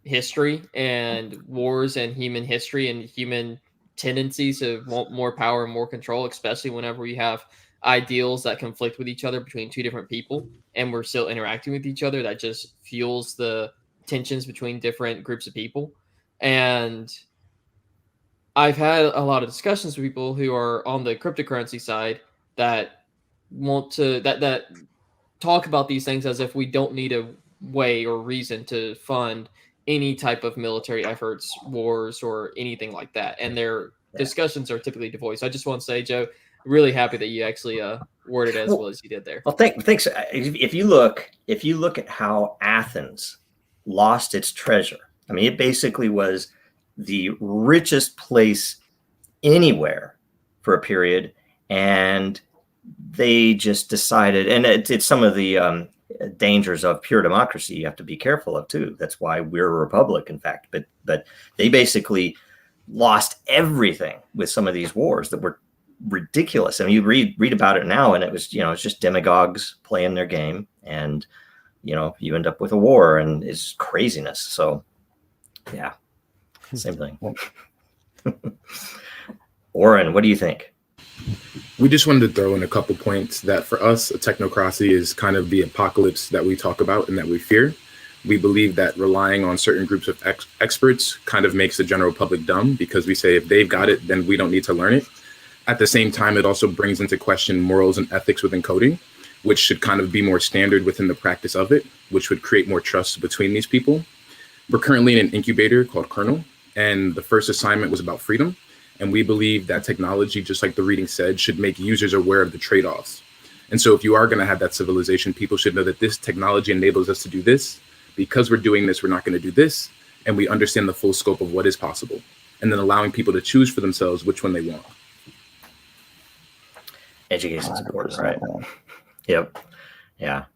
Speaker 7: history and wars and human history and human tendencies to want more power and more control, especially whenever we have ideals that conflict with each other between two different people and we're still interacting with each other. That just fuels the tensions between different groups of people. And I've had a lot of discussions with people who are on the cryptocurrency side that want to that talk about these things as if we don't need a way or reason to fund any type of military efforts, wars, or anything like that. And their discussions are typically devoid. So I just want to say, Joe, really happy that you actually worded it as well as you did there.
Speaker 2: Well, thanks. If you look at how Athens lost its treasure, I mean, it basically was the richest place anywhere for a period, and they just decided, and it's some of the dangers of pure democracy you have to be careful of too. That's why we're a republic, in fact. But they basically lost everything with some of these wars that were ridiculous. I mean, you read about it now, and it was it's just demagogues playing their game, and you end up with a war, and it's craziness. So yeah, same thing. Orrin, what do you think?
Speaker 8: We just wanted to throw in a couple points that for us, a technocracy is kind of the apocalypse that we talk about and that we fear. We believe that relying on certain groups of experts kind of makes the general public dumb, because we say if they've got it, then we don't need to learn it. At the same time, it also brings into question morals and ethics within coding, which should kind of be more standard within the practice of it, which would create more trust between these people. We're currently in an incubator called Kernel, and the first assignment was about freedom. And we believe that technology, just like the reading said, should make users aware of the trade-offs. And so if you are going to have that civilization, people should know that this technology enables us to do this. Because we're doing this, we're not going to do this. And we understand the full scope of what is possible. And then allowing people to choose for themselves which one they want.
Speaker 2: Education is important, right? Yep. Yeah.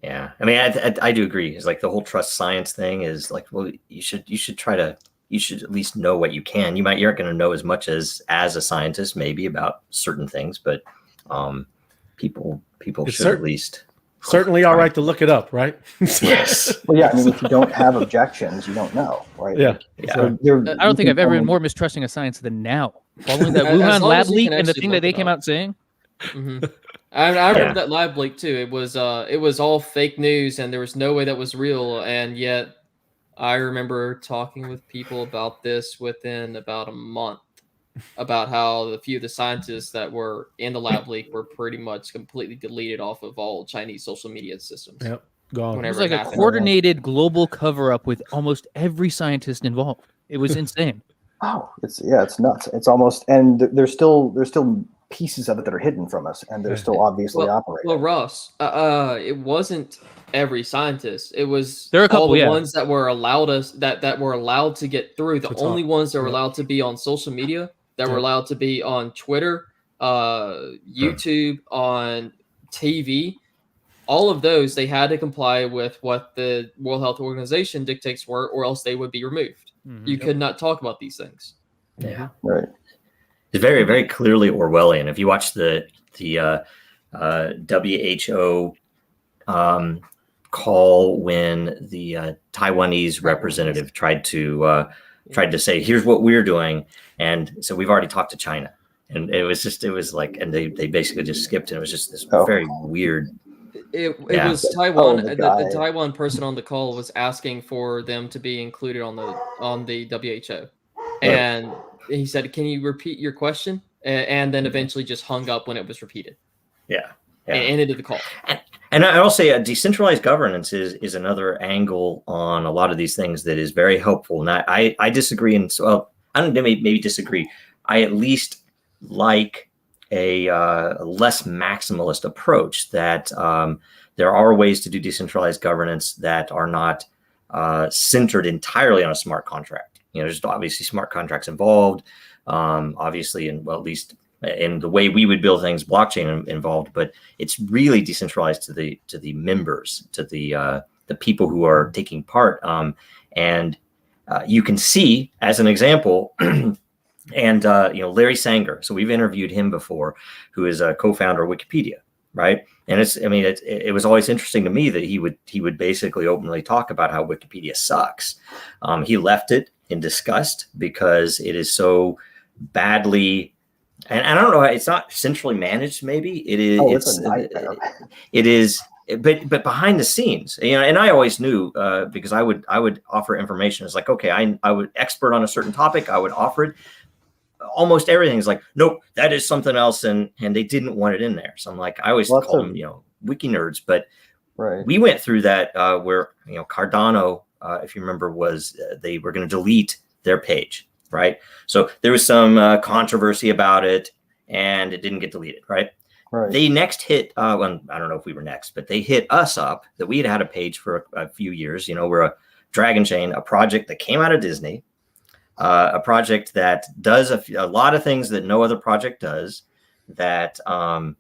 Speaker 2: I mean, I do agree. It's like the whole trust science thing is like, well, you should at least know what you can. You aren't going to know as much as a scientist maybe about certain things, but people should at least
Speaker 4: certainly all right to look it up, right?
Speaker 2: Yes.
Speaker 3: Well, yeah. I mean, if you don't have objections, you don't know, right?
Speaker 4: Yeah.
Speaker 3: So
Speaker 6: I don't think I've ever been more mistrusting of science than now. Following that Wuhan lab leak and the thing that they came out saying.
Speaker 7: Mm-hmm. I remember that lab leak too. It was all fake news, and there was no way that was real. And yet, I remember talking with people about this within about a month, about how the few of the scientists that were in the lab leak were pretty much completely deleted off of all Chinese social media systems.
Speaker 4: Yep, gone.
Speaker 6: It was
Speaker 7: Whenever
Speaker 6: like a
Speaker 7: happened.
Speaker 6: coordinated global cover-up with almost every scientist involved. It was insane.
Speaker 3: Oh, it's nuts. It's almost, and there's still pieces of it that are hidden from us, and they're still obviously operating.
Speaker 7: Well, Ross, it wasn't every scientist. It was
Speaker 6: There are a couple,
Speaker 7: all the
Speaker 6: yeah.
Speaker 7: ones that were allowed us that were allowed to get through. The only ones that were allowed to be on social media, that were allowed to be on Twitter, YouTube, on TV. All of those, they had to comply with what the World Health Organization dictates were, or else they would be removed. You could not talk about these things.
Speaker 2: Yeah.
Speaker 3: Right.
Speaker 2: It's very, very clearly Orwellian. If you watch the WHO call when the Taiwanese representative tried to say, here's what we're doing. And so we've already talked to China. And it was like, and they basically just skipped. And it was just this very weird.
Speaker 7: It was Taiwan.
Speaker 3: the
Speaker 7: The Taiwan person on the call was asking for them to be included on the WHO, and he said, "Can you repeat your question?" And then eventually just hung up when it was repeated.
Speaker 2: Yeah.
Speaker 7: And ended the call.
Speaker 2: And I'll say decentralized governance is another angle on a lot of these things that is very helpful. And I disagree. And so I don't maybe disagree. I at least like a less maximalist approach, that there are ways to do decentralized governance that are not centered entirely on a smart contract. There's obviously smart contracts involved, obviously, and at least in the way we would build things, blockchain involved, but it's really decentralized to the members, to the people who are taking part. And you can see, as an example, and Larry Sanger. So we've interviewed him before, who is a co-founder of Wikipedia, right? And it was always interesting to me that he would basically openly talk about how Wikipedia sucks. He left it in disgust because it is so badly, and I don't know, it's not centrally managed. Maybe it is.
Speaker 3: It's a nightmare.
Speaker 2: It is. But behind the scenes, and I always knew because I would offer information. It's like, okay, I would expert on a certain topic, I would offer it. Almost everything is like, nope, that is something else, and they didn't want it in there. So I'm like, I always call them, wiki nerds. But we went through that where Cardano, if you remember, was they were going to delete their page, right? So there was some controversy about it, and it didn't get deleted, right?
Speaker 3: Right.
Speaker 2: They next hit, well, I don't know if we were next, but they hit us up that we had a page for a few years. We're a Dragonchain, a project that came out of Disney. A project that does a lot of things that no other project does, that, in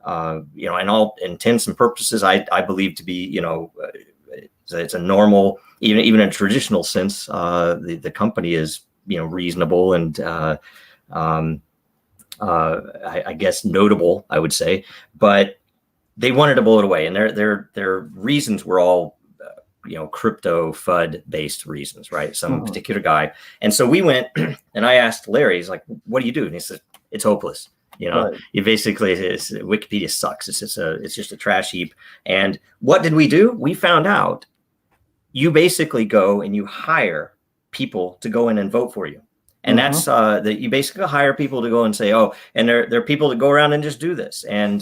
Speaker 2: all intents and purposes, I believe to be, it's a normal, even in a traditional sense, the company is, reasonable and, I guess notable, I would say, but they wanted to blow it away. And their reasons were all, crypto FUD based reasons, right? Some particular guy. And so we went and I asked Larry, he's like, what do you do? And he said, it's hopeless. You basically, Wikipedia sucks. It's just a trash heap. And what did we do? We found out you basically go and you hire people to go in and vote for you. And that's that you basically hire people to go and say, oh, and there are people that go around and just do this. And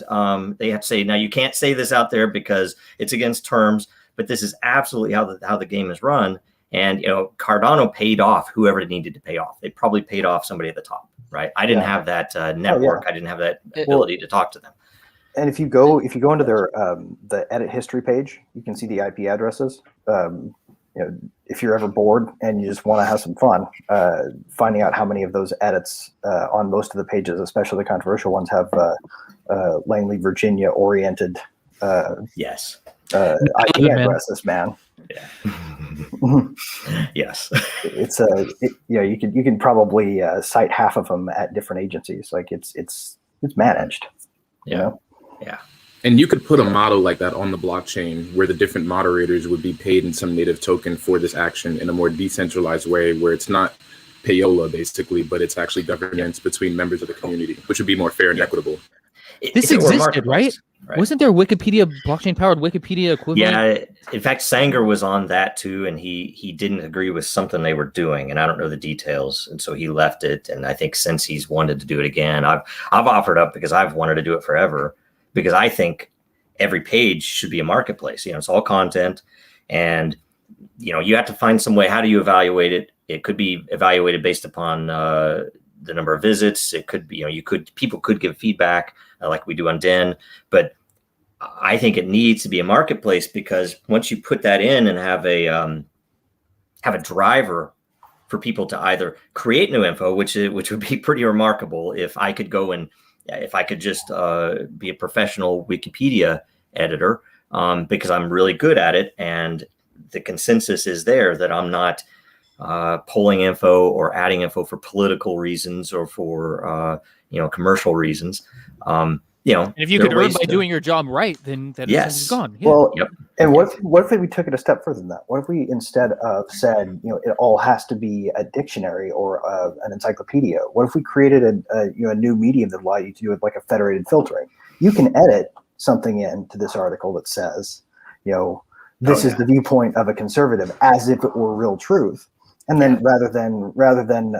Speaker 2: they have to say, now you can't say this out there because it's against terms. But this is absolutely how the game is run. And, Cardano paid off whoever it needed to pay off. They probably paid off somebody at the top, right? I didn't have that network. I didn't have that ability to talk to them.
Speaker 3: And if you go into their the edit history page, you can see the IP addresses. If you're ever bored and you just want to have some fun, finding out how many of those edits on most of the pages, especially the controversial ones, have Langley, Virginia oriented.
Speaker 2: Yes.
Speaker 3: IP addresses, man.
Speaker 2: Yeah. Yes.
Speaker 3: It's you can probably cite half of them at different agencies. Like it's managed.
Speaker 2: Yeah.
Speaker 8: And you could put a model like that on the blockchain where the different moderators would be paid in some native token for this action in a more decentralized way, where it's not payola basically, but it's actually governance between members of the community, which would be more fair and equitable.
Speaker 6: This
Speaker 2: if it were
Speaker 6: existed, right?
Speaker 2: marketplace,
Speaker 6: Wasn't there Wikipedia, blockchain-powered Wikipedia equivalent?
Speaker 2: Yeah. In fact, Sanger was on that too, and he didn't agree with something they were doing, and I don't know the details, and so he left it. And I think since he's wanted to do it again, I've offered up because I've wanted to do it forever, because I think every page should be a marketplace. It's all content, and you have to find some way. How do you evaluate it? It could be evaluated based upon the number of visits. It could be, people could give feedback like we do on Den, but I think it needs to be a marketplace, because once you put that in and have a driver for people to either create new info, which would be pretty remarkable if I could go and if I could just be a professional Wikipedia editor, because I'm really good at it, and the consensus is there that I'm not pulling info or adding info for political reasons or for commercial reasons.
Speaker 6: And if you could earn by doing your job right, then that is gone. Yeah.
Speaker 3: Well, and what if we took it a step further than that? What if we instead of said, it all has to be a dictionary or an encyclopedia? What if we created a new medium that allowed you to do it like a federated filtering? You can edit something into this article that says, this is the viewpoint of a conservative, as if it were real truth, and then rather than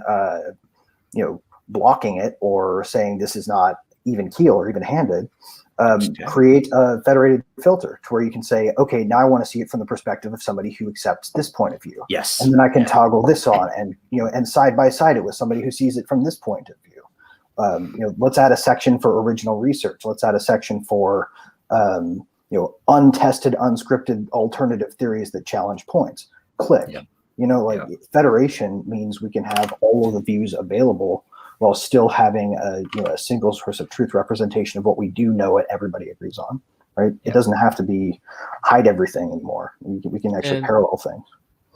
Speaker 3: blocking it or saying this is not even keel or even handed, create a federated filter to where you can say, okay, now I want to see it from the perspective of somebody who accepts this point of view.
Speaker 2: Yes.
Speaker 3: And then I can toggle this on and side by side it with somebody who sees it from this point of view. Let's add a section for original research. Let's add a section for, untested, unscripted alternative theories that challenge points. Click. Yeah. Federation means we can have all of the views available while still having a single source of truth representation of what we do know and everybody agrees on, right? Yeah. It doesn't have to be hide everything anymore. We can actually parallel things.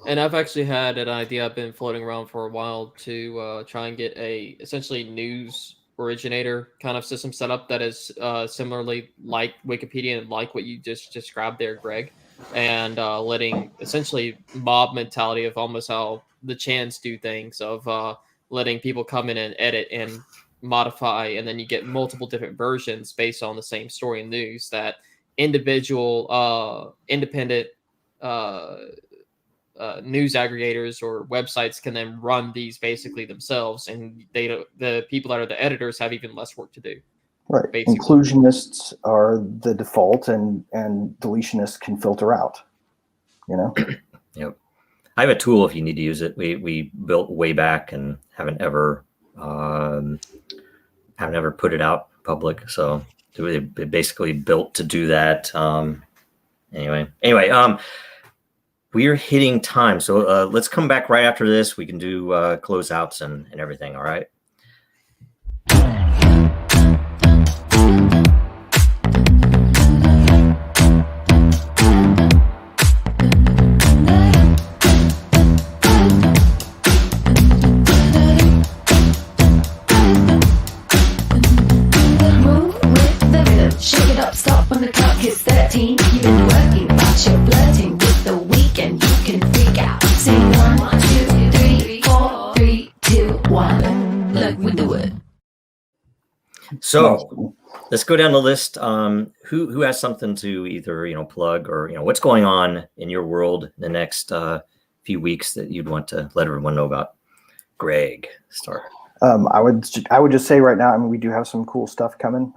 Speaker 7: And I've actually had an idea I've been floating around for a while to try and get a essentially news originator kind of system set up that is similarly like Wikipedia and like what you just described there, Greg, and letting essentially mob mentality of almost how the Chans do things, of letting people come in and edit and modify, and then you get multiple different versions based on the same story and news that individual independent news aggregators or websites can then run these basically themselves, and the people that are the editors have even less work to do.
Speaker 3: Right. Basically. Inclusionists are the default, and deletionists can filter out.
Speaker 2: Yep. I have a tool if you need to use it. We built way back and haven't ever put it out public. So they basically built to do that. Anyway, we're hitting time. So let's come back right after this. We can do closeouts and everything. All right.
Speaker 1: Stop when the clock hits 13. You've been working, but you're flirting with the weekend. You can freak out. Sing 1, 2, 3, 4, 3, 2, 1. Look, we do it.
Speaker 2: So let's go down the list. Who has something to either plug or what's going on in your world in the next few weeks that you'd want to let everyone know about? Greg, start.
Speaker 3: I would just say right now, we do have some cool stuff coming.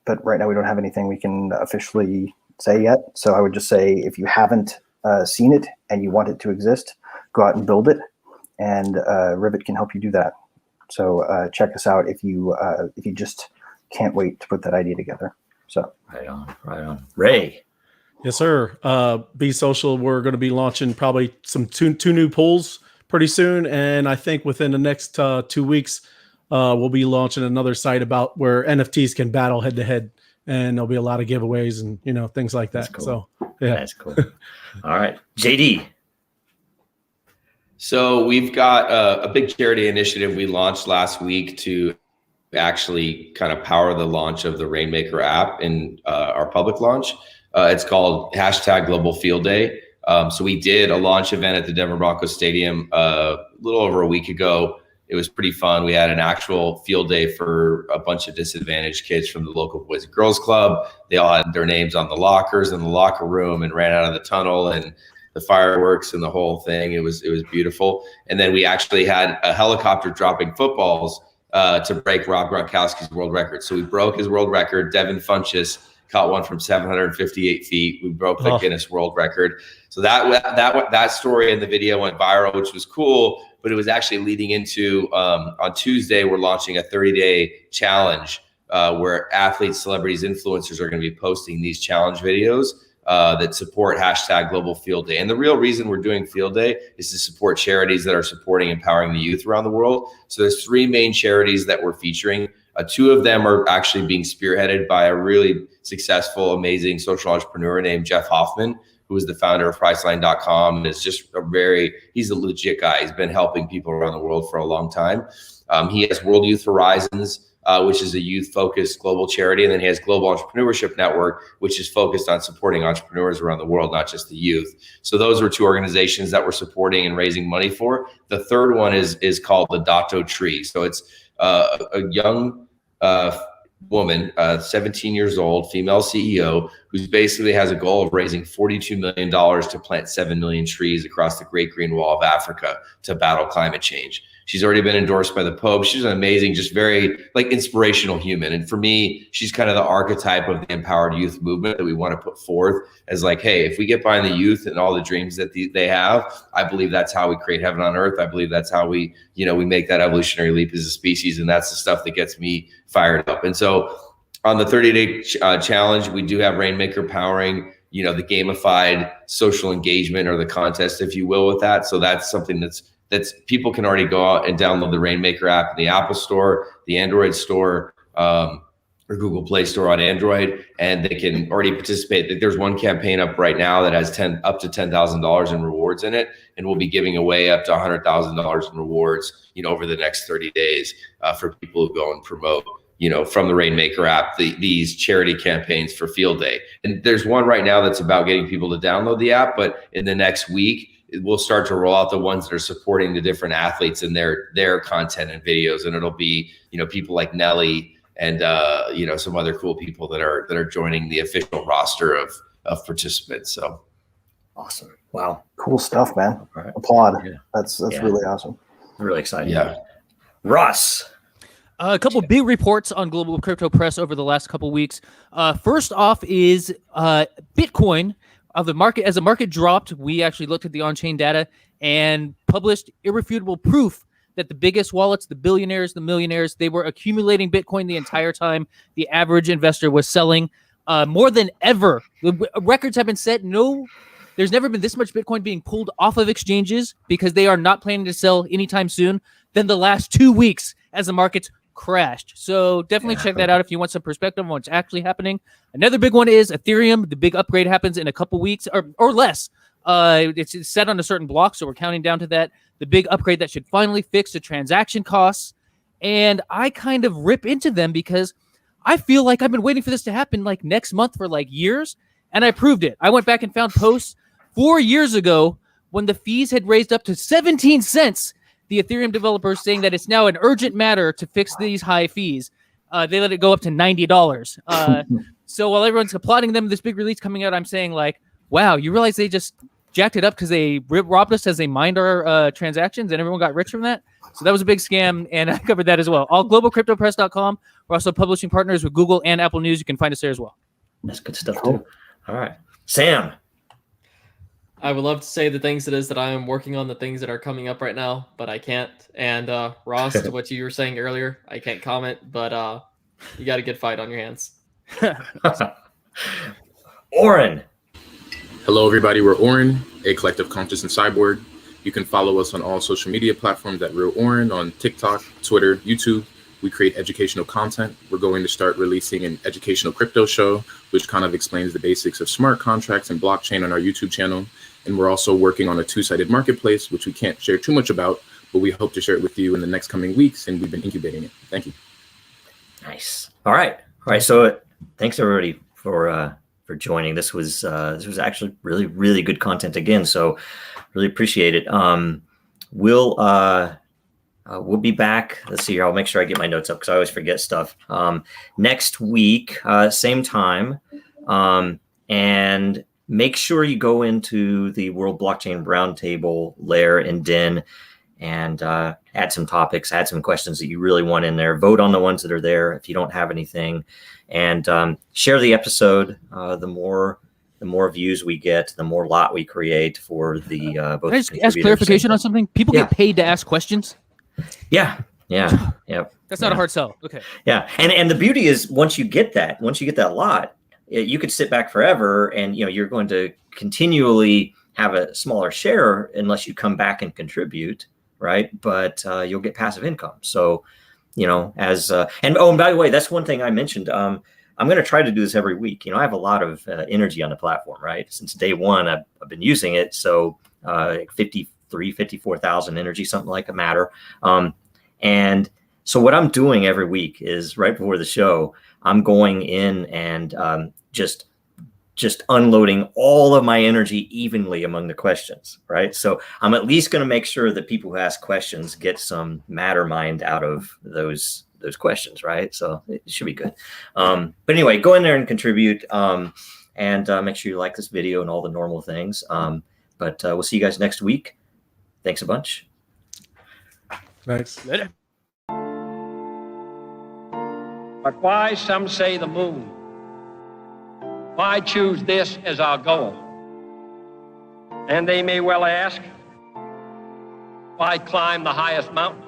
Speaker 3: But right now we don't have anything we can officially say yet. So I would just say, if you haven't seen it and you want it to exist, go out and build it, and Rivet can help you do that. So check us out if you just can't wait to put that idea together. So
Speaker 2: right on. Ray.
Speaker 4: Yes, sir. Bees.Social, we're going to be launching probably some two new polls pretty soon, and I think within the next 2 weeks. We'll be launching another site about where NFTs can battle head to head, and there'll be a lot of giveaways and things like that.
Speaker 2: Cool.
Speaker 4: So yeah,
Speaker 2: that's cool. All right, JD.
Speaker 5: So we've got a big charity initiative we launched last week to actually kind of power the launch of the Raiinmaker app in our public launch. It's called #Global Field Day. So we did a launch event at the Denver Broncos Stadium a little over a week ago. It was pretty fun. We had an actual field day for a bunch of disadvantaged kids from the local Boys and Girls Club. They all had their names on the lockers in the locker room and ran out of the tunnel, and the fireworks and the whole thing. It was beautiful. And then we actually had a helicopter dropping footballs to break Rob Gronkowski's world record. So we broke his world record. Devin Funchess caught one from 758 feet. We broke the Guinness World Record. So that story in the video went viral, which was cool. But it was actually leading into on Tuesday, we're launching a 30-day challenge where athletes, celebrities, influencers are going to be posting these challenge videos that support hashtag Global Field Day. And the real reason we're doing Field Day is to support charities that are supporting empowering the youth around the world. So there's 3 main charities that we're featuring. 2 of them are actually being spearheaded by a really successful, amazing social entrepreneur named Jeff Hoffman, who is the founder of Priceline.com and is just he's a legit guy. He's been helping people around the world for a long time. He has World Youth Horizons, which is a youth-focused global charity. And then he has Global Entrepreneurship Network, which is focused on supporting entrepreneurs around the world, not just the youth. So those were 2 organizations that we're supporting and raising money for. The third one is called the Dhato Tree. So it's a young woman, 17 years old, female CEO, who basically has a goal of raising $42 million to plant 7 million trees across the Great Green Wall of Africa to battle climate change. She's already been endorsed by the Pope. She's an amazing, just very inspirational human. And for me, she's kind of the archetype of the empowered youth movement that we want to put forth as hey, if we get behind the youth and all the dreams that they have, I believe that's how we create heaven on earth. I believe that's how we make that evolutionary leap as a species. And that's the stuff that gets me fired up. And so on the 30-day challenge, we do have Raiinmaker powering, the gamified social engagement or the contest, if you will, with that. So that's something that's people can already go out and download the Raiinmaker app in the Apple Store, the Android Store, or Google Play Store on Android, and they can already participate. There's one campaign up right now that has up to $10,000 in rewards in it, and we'll be giving away up to $100,000 in rewards, over the next 30 days for people who go and promote, from the Raiinmaker app, these charity campaigns for Field Day. And there's one right now that's about getting people to download the app, but in the next week, we'll start to roll out the ones that are supporting the different athletes and their content and videos. And it'll be, people like Nelly and, some other cool people that are joining the official roster of participants. So
Speaker 2: awesome. Wow.
Speaker 3: Cool stuff, man.
Speaker 2: Right.
Speaker 3: Applaud.
Speaker 2: Yeah.
Speaker 3: That's really awesome.
Speaker 2: Really exciting.
Speaker 5: Yeah.
Speaker 2: Ross.
Speaker 6: A couple big reports on global crypto press over the last couple weeks. First off is Bitcoin. Of the market, as the market dropped, we actually looked at the on-chain data and published irrefutable proof that the biggest wallets, the billionaires, the millionaires, they were accumulating Bitcoin the entire time. The average investor was selling more than ever. The records have been set. There's never been this much Bitcoin being pulled off of exchanges because they are not planning to sell anytime soon than the last 2 weeks as the markets crashed. So definitely check that out if you want some perspective on what's actually happening. Another big one is Ethereum. The big upgrade happens in a couple weeks or less. It's set on a certain block, so we're counting down to that. The big upgrade that should finally fix the transaction costs. And I kind of rip into them because I feel like I've been waiting for this to happen next month for years, and I proved it. I went back and found posts 4 years ago when the fees had raised up to 17 cents. The Ethereum developers saying that it's now an urgent matter to fix these high fees. They let it go up to $90. So while everyone's applauding them, this big release coming out, I'm saying wow, you realize they just jacked it up because they robbed us as they mined our transactions and everyone got rich from that. So that was a big scam, and I covered that as well. All globalcryptopress.com. We're also publishing partners with Google and Apple News. You can find us there as well.
Speaker 2: That's good stuff too. All right. Sam.
Speaker 7: I would love to say the things it is that I am working on, the things that are coming up right now, but I can't. And Ross, to what you were saying earlier, I can't comment, but you got a good fight on your hands.
Speaker 2: Orrin.
Speaker 8: Hello, everybody. We're Orrin, a collective conscious and cyborg. You can follow us on all social media platforms at Real Orrin on TikTok, Twitter, YouTube. We create educational content. We're going to start releasing an educational crypto show, which kind of explains the basics of smart contracts and blockchain on our YouTube channel. And we're also working on a two-sided marketplace, which we can't share too much about, but we hope to share it with you in the next coming weeks, and we've been incubating it. Thank you.
Speaker 2: Nice. All right. So thanks everybody for joining. This was actually really, really good content again. So really appreciate it. We'll we'll be back. Let's see here. I'll make sure I get my notes up because I always forget stuff. Next week, same time. And make sure you go into the World Blockchain Roundtable lair and den and add some topics, add some questions that you really want in there. Vote on the ones that are there if you don't have anything. And share the episode. The more views we get, the more lot we create for the both.
Speaker 6: Can I just ask clarification on something? People get paid to ask questions?
Speaker 2: Yeah.
Speaker 6: That's not a hard sell. Okay.
Speaker 2: Yeah. And the beauty is once you get that lot, you could sit back forever and you're going to continually have a smaller share unless you come back and contribute, right? But you'll get passive income. So, and by the way, that's one thing I mentioned. I'm going to try to do this every week. I have a lot of energy on the platform, right? Since day one, I've been using it. So 54,000 energy, something like a matter. And so what I'm doing every week is right before the show, I'm going in and just unloading all of my energy evenly among the questions, right? So I'm at least going to make sure that people who ask questions get some matter mind out of those questions, right? So it should be good. But anyway, go in there and contribute and make sure you like this video and all the normal things. But we'll see you guys next week. Thanks a bunch.
Speaker 4: Thanks.
Speaker 6: Later.
Speaker 9: But why, some say, the moon? Why choose this as our goal? And they may well ask, why climb the highest mountain?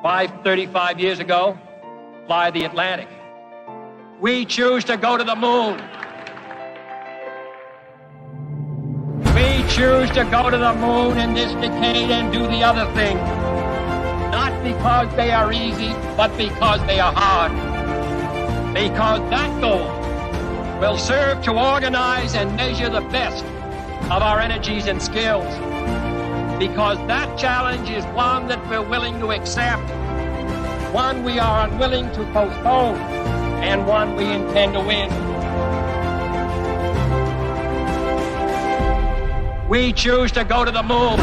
Speaker 9: Why 35 years ago, fly the Atlantic? We choose to go to the moon. We choose to go to the moon in this decade and do the other thing. Not because they are easy, but because they are hard. Because that goal will serve to organize and measure the best of our energies and skills. Because that challenge is one that we're willing to accept, one we are unwilling to postpone, and one we intend to win. We choose to go to the moon.